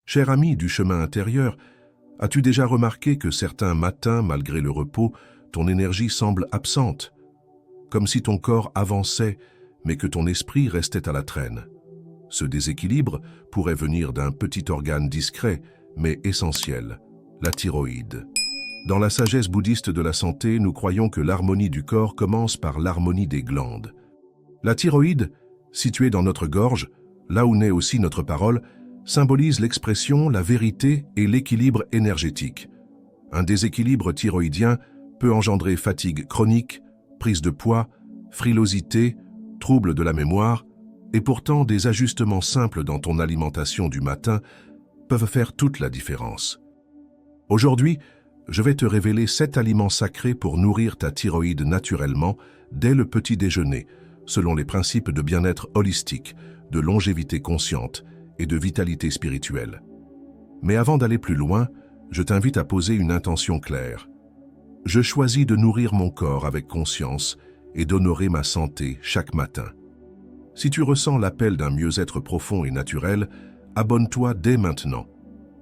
Cher ami du chemin intérieur, as-tu déjà remarqué que certains matins, malgré le repos, ton énergie semble absente, comme si ton corps avançait, mais que ton esprit restait à la traîne? Ce déséquilibre pourrait venir d'un petit organe discret, mais essentiel, la thyroïde. Dans la sagesse bouddhiste de la santé, nous croyons que l'harmonie du corps commence par l'harmonie des glandes. La thyroïde, située dans notre gorge, là où naît aussi notre parole, symbolise l'expression, la vérité et l'équilibre énergétique. Un déséquilibre thyroïdien peut engendrer fatigue chronique, prise de poids, frilosité, troubles de la mémoire, et pourtant des ajustements simples dans ton alimentation du matin peuvent faire toute la différence. Aujourd'hui, je vais te révéler 7 aliments sacrés pour nourrir ta thyroïde naturellement dès le petit déjeuner, selon les principes de bien-être holistique, de longévité consciente et de vitalité spirituelle. Mais avant d'aller plus loin, je t'invite à poser une intention claire. Je choisis de nourrir mon corps avec conscience et d'honorer ma santé chaque matin. Si tu ressens l'appel d'un mieux-être profond et naturel, abonne-toi dès maintenant,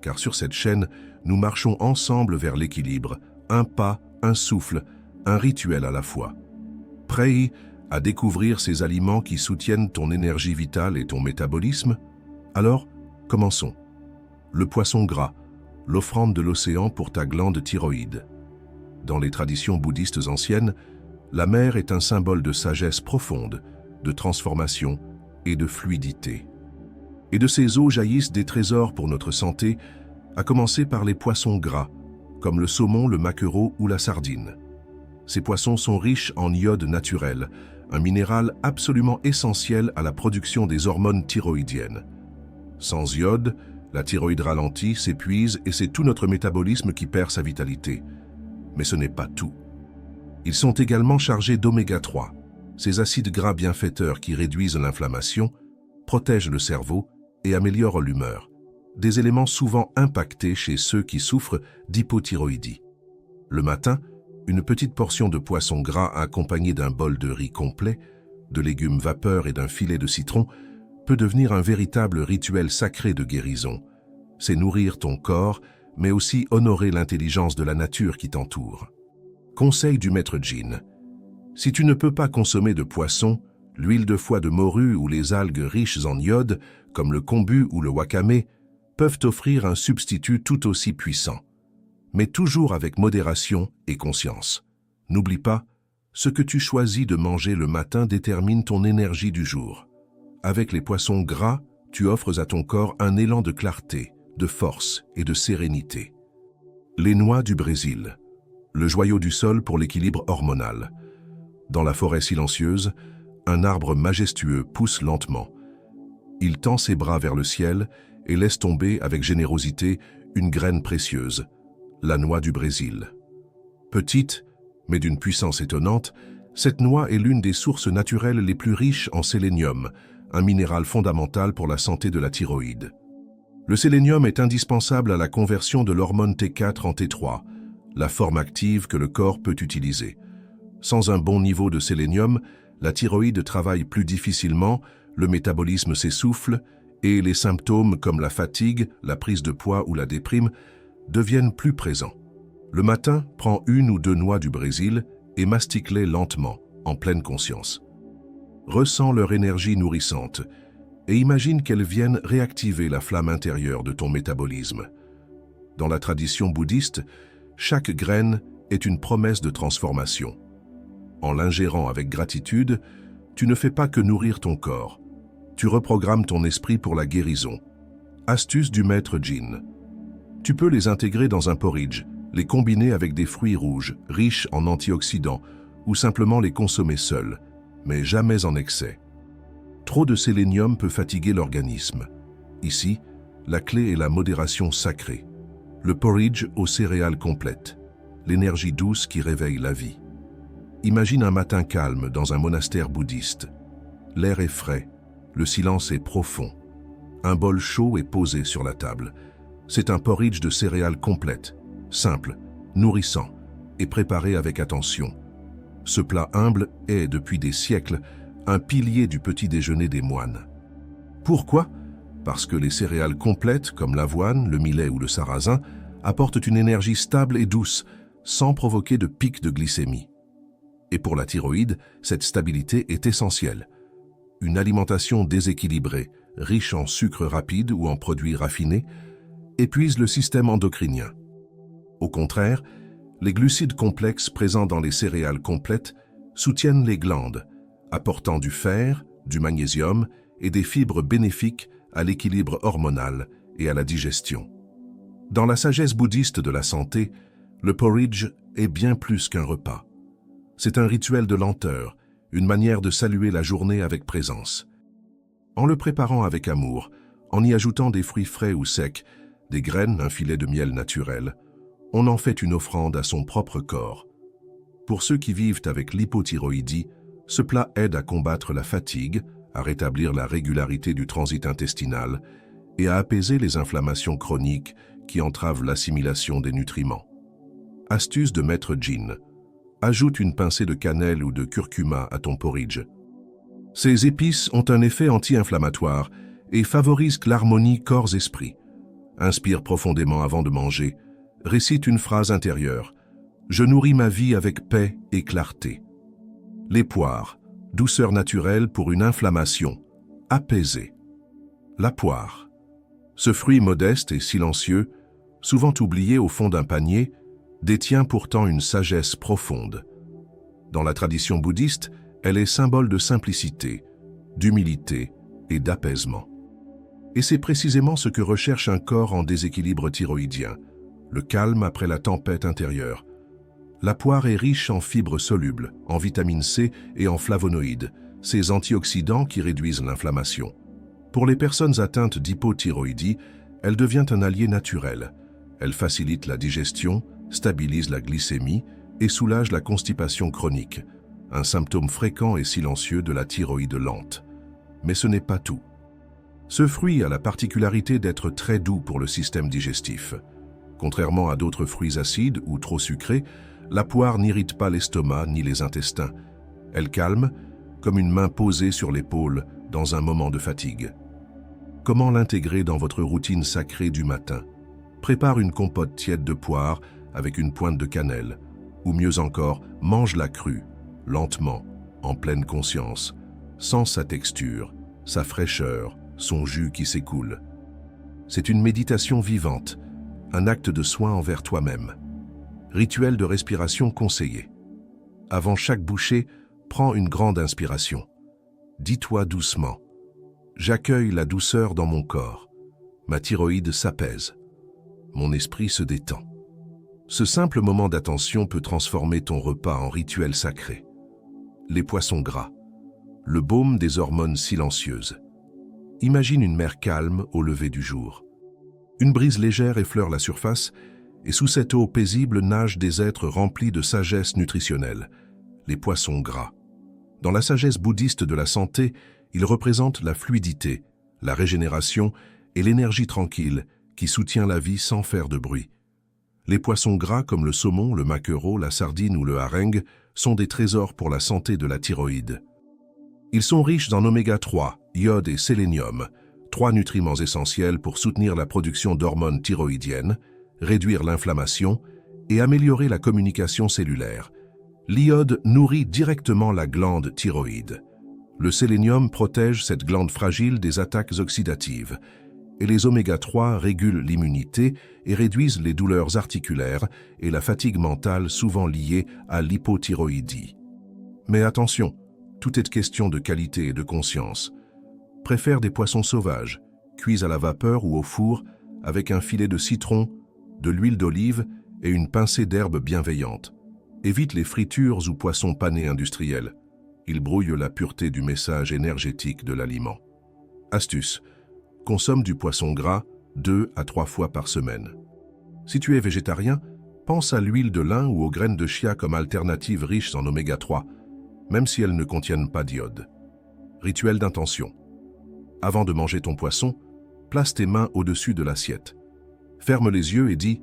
car sur cette chaîne, nous marchons ensemble vers l'équilibre, un pas, un souffle, un rituel à la fois. Prêt à découvrir ces aliments qui soutiennent ton énergie vitale et ton métabolisme? Alors, commençons. Le poisson gras, l'offrande de l'océan pour ta glande thyroïde. Dans les traditions bouddhistes anciennes, la mer est un symbole de sagesse profonde, de transformation et de fluidité. Et de ces eaux jaillissent des trésors pour notre santé, à commencer par les poissons gras, comme le saumon, le maquereau ou la sardine. Ces poissons sont riches en iode naturel, un minéral absolument essentiel à la production des hormones thyroïdiennes. Sans iode, la thyroïde ralentit, s'épuise et c'est tout notre métabolisme qui perd sa vitalité. Mais ce n'est pas tout. Ils sont également chargés d'oméga 3, ces acides gras bienfaiteurs qui réduisent l'inflammation, protègent le cerveau et améliorent l'humeur, des éléments souvent impactés chez ceux qui souffrent d'hypothyroïdie. Le matin, une petite portion de poisson gras accompagnée d'un bol de riz complet, de légumes vapeur et d'un filet de citron peut devenir un véritable rituel sacré de guérison. C'est nourrir ton corps, mais aussi honorer l'intelligence de la nature qui t'entoure. Conseil du maître Jin. Si tu ne peux pas consommer de poisson, l'huile de foie de morue ou les algues riches en iode, comme le kombu ou le wakame, peuvent offrir un substitut tout aussi puissant. Mais toujours avec modération et conscience. N'oublie pas, ce que tu choisis de manger le matin détermine ton énergie du jour. Avec les poissons gras, tu offres à ton corps un élan de clarté, de force et de sérénité. Les noix du Brésil, le joyau du sol pour l'équilibre hormonal. Dans la forêt silencieuse, un arbre majestueux pousse lentement. Il tend ses bras vers le ciel et laisse tomber avec générosité une graine précieuse, la noix du Brésil. Petite, mais d'une puissance étonnante, cette noix est l'une des sources naturelles les plus riches en sélénium, un minéral fondamental pour la santé de la thyroïde. Le sélénium est indispensable à la conversion de l'hormone T4 en T3, la forme active que le corps peut utiliser. Sans un bon niveau de sélénium, la thyroïde travaille plus difficilement, le métabolisme s'essouffle et les symptômes comme la fatigue, la prise de poids ou la déprime deviennent plus présents. Le matin, prends 1 ou 2 noix du Brésil et mastique-les lentement, en pleine conscience. Ressens leur énergie nourrissante et imagine qu'elles viennent réactiver la flamme intérieure de ton métabolisme. Dans la tradition bouddhiste, chaque graine est une promesse de transformation. En l'ingérant avec gratitude, tu ne fais pas que nourrir ton corps. Tu reprogrammes ton esprit pour la guérison. Astuce du maître Jin. Tu peux les intégrer dans un porridge, les combiner avec des fruits rouges, riches en antioxydants, ou simplement les consommer seuls, mais jamais en excès. Trop de sélénium peut fatiguer l'organisme. Ici, la clé est la modération sacrée. Le porridge aux céréales complètes, l'énergie douce qui réveille la vie. Imagine un matin calme dans un monastère bouddhiste. L'air est frais, le silence est profond. Un bol chaud est posé sur la table. C'est un porridge de céréales complètes, simple, nourrissant et préparé avec attention. Ce plat humble est, depuis des siècles, un pilier du petit déjeuner des moines. Pourquoi? parce que les céréales complètes, comme l'avoine, le millet ou le sarrasin, apportent une énergie stable et douce, sans provoquer de pic de glycémie. Et pour la thyroïde, cette stabilité est essentielle. Une alimentation déséquilibrée, riche en sucre rapide ou en produits raffinés, épuise le système endocrinien. Au contraire, les glucides complexes présents dans les céréales complètes soutiennent les glandes, apportant du fer, du magnésium et des fibres bénéfiques à l'équilibre hormonal et à la digestion. Dans la sagesse bouddhiste de la santé, le porridge est bien plus qu'un repas. C'est un rituel de lenteur, une manière de saluer la journée avec présence. En le préparant avec amour, en y ajoutant des fruits frais ou secs, des graines, un filet de miel naturel, on en fait une offrande à son propre corps. Pour ceux qui vivent avec l'hypothyroïdie, ce plat aide à combattre la fatigue, à rétablir la régularité du transit intestinal et à apaiser les inflammations chroniques qui entravent l'assimilation des nutriments. Astuce de Maître Gin. Ajoute une pincée de cannelle ou de curcuma à ton porridge. Ces épices ont un effet anti-inflammatoire et favorisent l'harmonie corps-esprit. Inspire profondément avant de manger. Récite une phrase intérieure. Je nourris ma vie avec paix et clarté. Les poires. Douceur naturelle pour une inflammation apaisée. La poire. Ce fruit modeste et silencieux, souvent oublié au fond d'un panier, détient pourtant une sagesse profonde. Dans la tradition bouddhiste, elle est symbole de simplicité, d'humilité et d'apaisement. Et c'est précisément ce que recherche un corps en déséquilibre thyroïdien, le calme après la tempête intérieure. La poire est riche en fibres solubles, en vitamine C et en flavonoïdes, ces antioxydants qui réduisent l'inflammation. Pour les personnes atteintes d'hypothyroïdie, elle devient un allié naturel. Elle facilite la digestion, stabilise la glycémie et soulage la constipation chronique, un symptôme fréquent et silencieux de la thyroïde lente. Mais ce n'est pas tout. Ce fruit a la particularité d'être très doux pour le système digestif. Contrairement à d'autres fruits acides ou trop sucrés, la poire n'irrite pas l'estomac ni les intestins. Elle calme, comme une main posée sur l'épaule dans un moment de fatigue. Comment l'intégrer dans votre routine sacrée du matin? Prépare une compote tiède de poire avec une pointe de cannelle. Ou mieux encore, mange-la crue, lentement, en pleine conscience, sans sa texture, sa fraîcheur, son jus qui s'écoule. C'est une méditation vivante, un acte de soin envers toi-même. Rituel de respiration conseillé. Avant chaque bouchée, prends une grande inspiration. Dis-toi doucement. J'accueille la douceur dans mon corps. Ma thyroïde s'apaise. Mon esprit se détend. Ce simple moment d'attention peut transformer ton repas en rituel sacré. Les poissons gras. Le baume des hormones silencieuses. Imagine une mer calme au lever du jour. Une brise légère effleure la surface et sous cette eau paisible nagent des êtres remplis de sagesse nutritionnelle, les poissons gras. Dans la sagesse bouddhiste de la santé, ils représentent la fluidité, la régénération et l'énergie tranquille qui soutient la vie sans faire de bruit. Les poissons gras comme le saumon, le maquereau, la sardine ou le hareng sont des trésors pour la santé de la thyroïde. Ils sont riches en oméga 3, iode et sélénium, 3 nutriments essentiels pour soutenir la production d'hormones thyroïdiennes, réduire l'inflammation et améliorer la communication cellulaire. L'iode nourrit directement la glande thyroïde. Le sélénium protège cette glande fragile des attaques oxydatives. Et les oméga 3 régulent l'immunité et réduisent les douleurs articulaires et la fatigue mentale souvent liée à l'hypothyroïdie. Mais attention, tout est question de qualité et de conscience. Préfère des poissons sauvages, cuits à la vapeur ou au four, avec un filet de citron, de l'huile d'olive et une pincée d'herbes bienveillantes. Évite les fritures ou poissons panés industriels. Ils brouillent la pureté du message énergétique de l'aliment. Astuce. Consomme du poisson gras 2 à 3 fois par semaine. Si tu es végétarien, pense à l'huile de lin ou aux graines de chia comme alternative riche en oméga 3, même si elles ne contiennent pas d'iode. Rituel d'intention. Avant de manger ton poisson, place tes mains au-dessus de l'assiette. Ferme les yeux et dis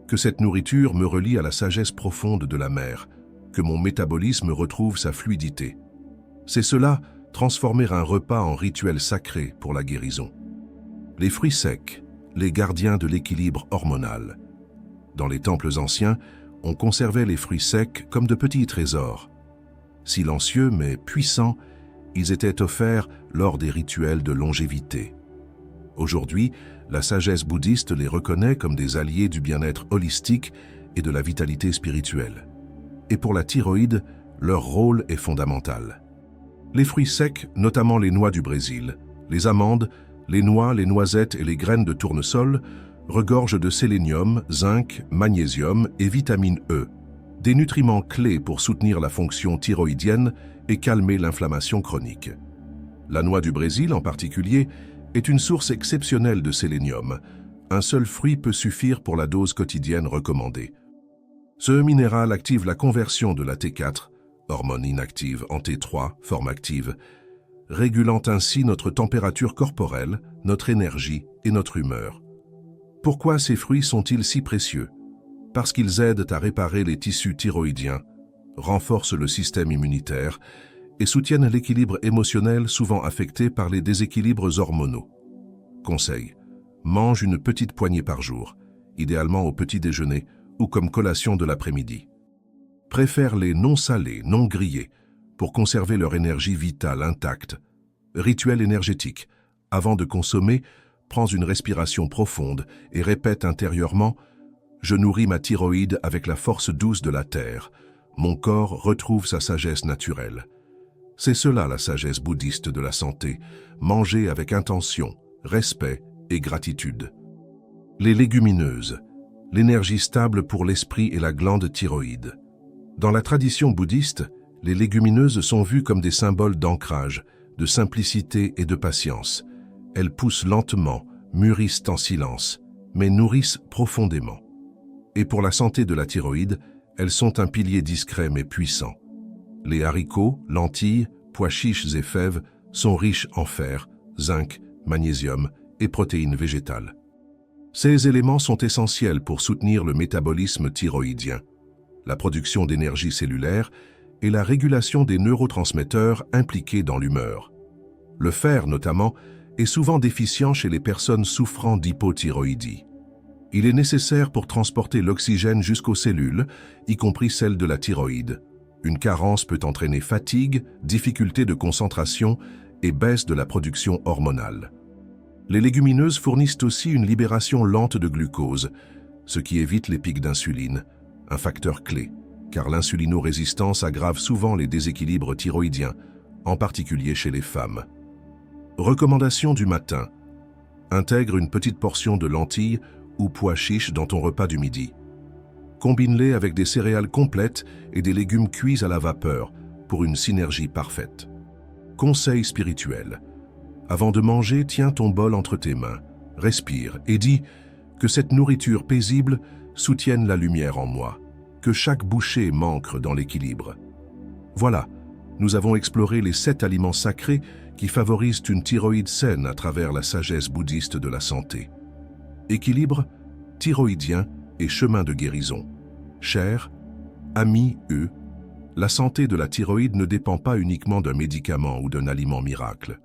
que cette nourriture me relie à la sagesse profonde de la mer, que mon métabolisme retrouve sa fluidité. C'est cela, transformer un repas en rituel sacré pour la guérison. Les fruits secs, les gardiens de l'équilibre hormonal. Dans les temples anciens, on conservait les fruits secs comme de petits trésors. Silencieux mais puissants, ils étaient offerts lors des rituels de longévité. Aujourd'hui, la sagesse bouddhiste les reconnaît comme des alliés du bien-être holistique et de la vitalité spirituelle. Et pour la thyroïde, leur rôle est fondamental. Les fruits secs, notamment les noix du Brésil, les amandes, les noix, les noisettes et les graines de tournesol, regorgent de sélénium, zinc, magnésium et vitamine E, des nutriments clés pour soutenir la fonction thyroïdienne et calmer l'inflammation chronique. La noix du Brésil, en particulier, est une source exceptionnelle de sélénium. Un seul fruit peut suffire pour la dose quotidienne recommandée. Ce minéral active la conversion de la T4, hormone inactive, en T3, forme active, régulant ainsi notre température corporelle, notre énergie et notre humeur. Pourquoi ces fruits sont-ils si précieux? Parce qu'ils aident à réparer les tissus thyroïdiens, renforcent le système immunitaire et soutiennent l'équilibre émotionnel souvent affecté par les déséquilibres hormonaux. Conseil: mange une petite poignée par jour, idéalement au petit déjeuner ou comme collation de l'après-midi. Préfère les non salés, non grillés, pour conserver leur énergie vitale intacte. Rituel énergétique: avant de consommer, prends une respiration profonde et répète intérieurement « Je nourris ma thyroïde avec la force douce de la terre. Mon corps retrouve sa sagesse naturelle. » C'est cela la sagesse bouddhiste de la santé, manger avec intention, respect et gratitude. Les légumineuses, l'énergie stable pour l'esprit et la glande thyroïde. Dans la tradition bouddhiste, les légumineuses sont vues comme des symboles d'ancrage, de simplicité et de patience. Elles poussent lentement, mûrissent en silence, mais nourrissent profondément. Et pour la santé de la thyroïde, elles sont un pilier discret mais puissant. Les haricots, lentilles, pois chiches et fèves sont riches en fer, zinc, magnésium et protéines végétales. Ces éléments sont essentiels pour soutenir le métabolisme thyroïdien, la production d'énergie cellulaire et la régulation des neurotransmetteurs impliqués dans l'humeur. Le fer, notamment, est souvent déficient chez les personnes souffrant d'hypothyroïdie. Il est nécessaire pour transporter l'oxygène jusqu'aux cellules, y compris celles de la thyroïde. Une carence peut entraîner fatigue, difficulté de concentration et baisse de la production hormonale. Les légumineuses fournissent aussi une libération lente de glucose, ce qui évite les pics d'insuline, un facteur clé, car l'insulinorésistance aggrave souvent les déséquilibres thyroïdiens, en particulier chez les femmes. Recommandation du matin. Intègre une petite portion de lentilles ou pois chiches dans ton repas du midi. Combine-les avec des céréales complètes et des légumes cuits à la vapeur pour une synergie parfaite. Conseil spirituel. Avant de manger, tiens ton bol entre tes mains, respire et dis que cette nourriture paisible soutienne la lumière en moi, que chaque bouchée m'ancre dans l'équilibre. Voilà, nous avons exploré les 7 aliments sacrés qui favorisent une thyroïde saine à travers la sagesse bouddhiste de la santé. Équilibre, thyroïdien et chemin de guérison. Chers amis, la santé de la thyroïde ne dépend pas uniquement d'un médicament ou d'un aliment miracle.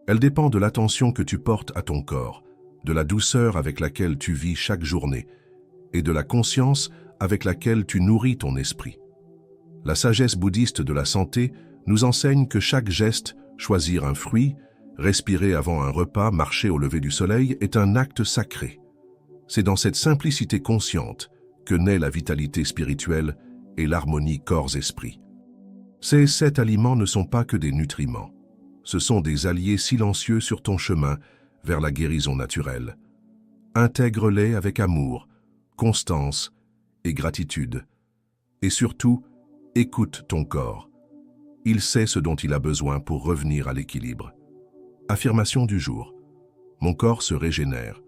Elle dépend de l'attention que tu portes à ton corps, de la douceur avec laquelle tu vis chaque journée et de la conscience avec laquelle tu nourris ton esprit. La sagesse bouddhiste de la santé nous enseigne que chaque geste, choisir un fruit, respirer avant un repas, marcher au lever du soleil, est un acte sacré. C'est dans cette simplicité consciente que naît la vitalité spirituelle et l'harmonie corps-esprit. Ces 7 aliments ne sont pas que des nutriments. Ce sont des alliés silencieux sur ton chemin vers la guérison naturelle. Intègre-les avec amour, constance et gratitude. Et surtout, écoute ton corps. Il sait ce dont il a besoin pour revenir à l'équilibre. Affirmation du jour. Mon corps se régénère.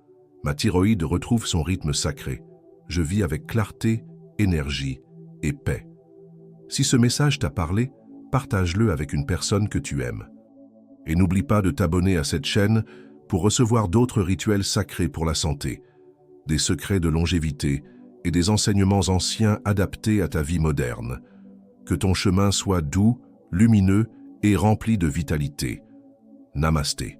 Ma thyroïde retrouve son rythme sacré. Je vis avec clarté, énergie et paix. Si ce message t'a parlé, partage-le avec une personne que tu aimes. Et n'oublie pas de t'abonner à cette chaîne pour recevoir d'autres rituels sacrés pour la santé, des secrets de longévité et des enseignements anciens adaptés à ta vie moderne. Que ton chemin soit doux, lumineux et rempli de vitalité. Namasté.